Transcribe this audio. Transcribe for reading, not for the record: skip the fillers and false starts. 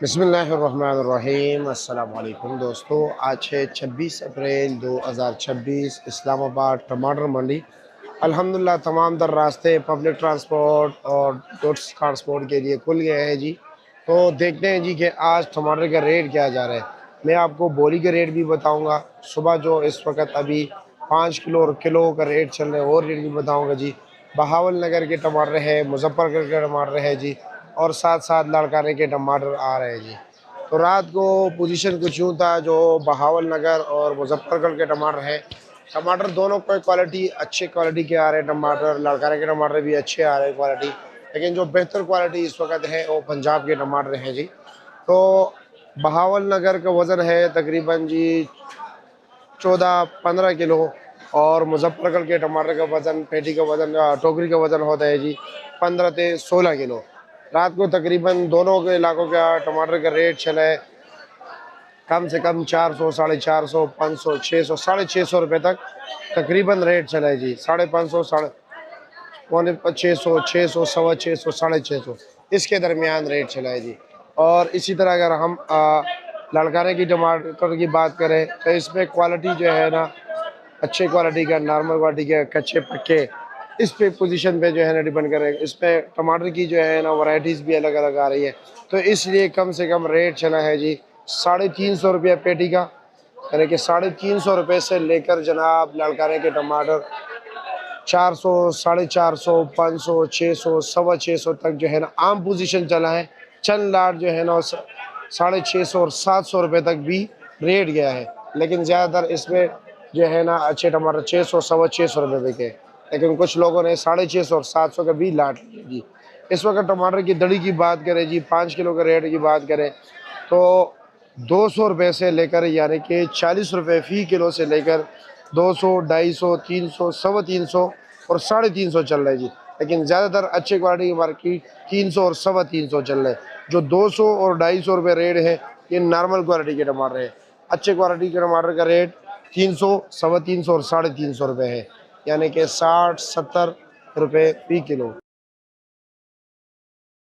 बिस्मिल्लाहिर्रहमानिर्रहीम। अस्सलाम वालेकुम दोस्तों, आज है 26 अप्रैल 2026। इस्लामाबाद टमाटर मंडी अल्हम्दुलिल्लाह तमाम दर रास्ते पब्लिक ट्रांसपोर्ट और गुड्स ट्रांसपोर्ट के लिए खुल गए हैं जी। तो देखते हैं जी कि आज टमाटर का रेट क्या जा रहा है। मैं आपको बोली का रेट भी बताऊंगा। सुबह जो इस वक्त अभी 5 किलो और किलो का रेट चल रहा है वो रेट भी बताऊंगा जी। बहावल नगर के टमाटर है, मुजफ्फरगढ़ के टमाटर है जी, और साथ साथ लड़काने के टमाटर आ रहे हैं जी। तो रात को पोजीशन कुछ यूँ था, जो बहावल नगर और मुजफ्फरगढ़ के टमाटर हैं। टमाटर दोनों कोई क्वालिटी अच्छे क्वालिटी के आ रहे हैं। टमाटर लड़काने के टमाटर भी अच्छे आ रहे हैं क्वालिटी, लेकिन जो बेहतर क्वालिटी इस वक्त है वो पंजाब के टमाटर हैं जी। तो बहावल नगर का वज़न है तकरीबन जी 14-15 किलो, और मुजफ्फरगढ़ के टमाटर का वज़न, पेटी का वज़न, टोकरी का वज़न होता है जी 15 से 16 किलो। रात को तकरीबन दोनों के इलाकों का टमाटर का रेट चला है कम से कम 400, 450, 500, 600, 650 रुपये तक तकरीबन रेट चला है जी। 550, साढ़े पौने 600, 600, 650, 650, इसके दरमियान रेट चला है जी। और इसी तरह अगर हम लड़काने की टमाटर की बात करें तो इसमें क्वालिटी जो है ना, अच्छे क्वालिटी का, नॉर्मल क्वालिटी के, कच्चे पक्के, इस पे पोजीशन पे जो है ना डिपेंड करेगा। इस पे टमाटर की जो है ना वैरायटीज़ भी अलग अलग आ रही है। तो इसलिए कम से कम रेट चला है जी 350 रुपया पेटी का, यानी कि 350 रुपये से लेकर जनाब ललकारे के टमाटर 400, 450, 500, 600, 625 तक जो है ना आम पोजीशन चला है। चंद लाट जो है ना 650 और 700 रुपये तक भी रेट गया है, लेकिन ज़्यादातर इसमें जो है ना अच्छे टमाटर 600, 625 रुपये बिके। लेकिन कुछ लोगों ने 650 और 700 का भी लाट लिया जी। इस वक्त टमाटर की दड़ी की बात करें जी, 5 किलो का रेट की बात करें तो 200 रुपये से लेकर, यानी कि 40 रुपये फ़ी किलो से लेकर 200, 250, 300, 350 और 350 चल रहा है जी। लेकिन ज़्यादातर अच्छे क्वालिटी की मार्केट 300 और 350 चल रहा है। जो 200 और 250 रुपये रेट है, ये नॉर्मल क्वालिटी के टमाटर है। अच्छे क्वालिटी के टमाटर का रेट 300, 350 और 350 रुपये है, यानी कि 60-70 रुपये फ़ी किलो।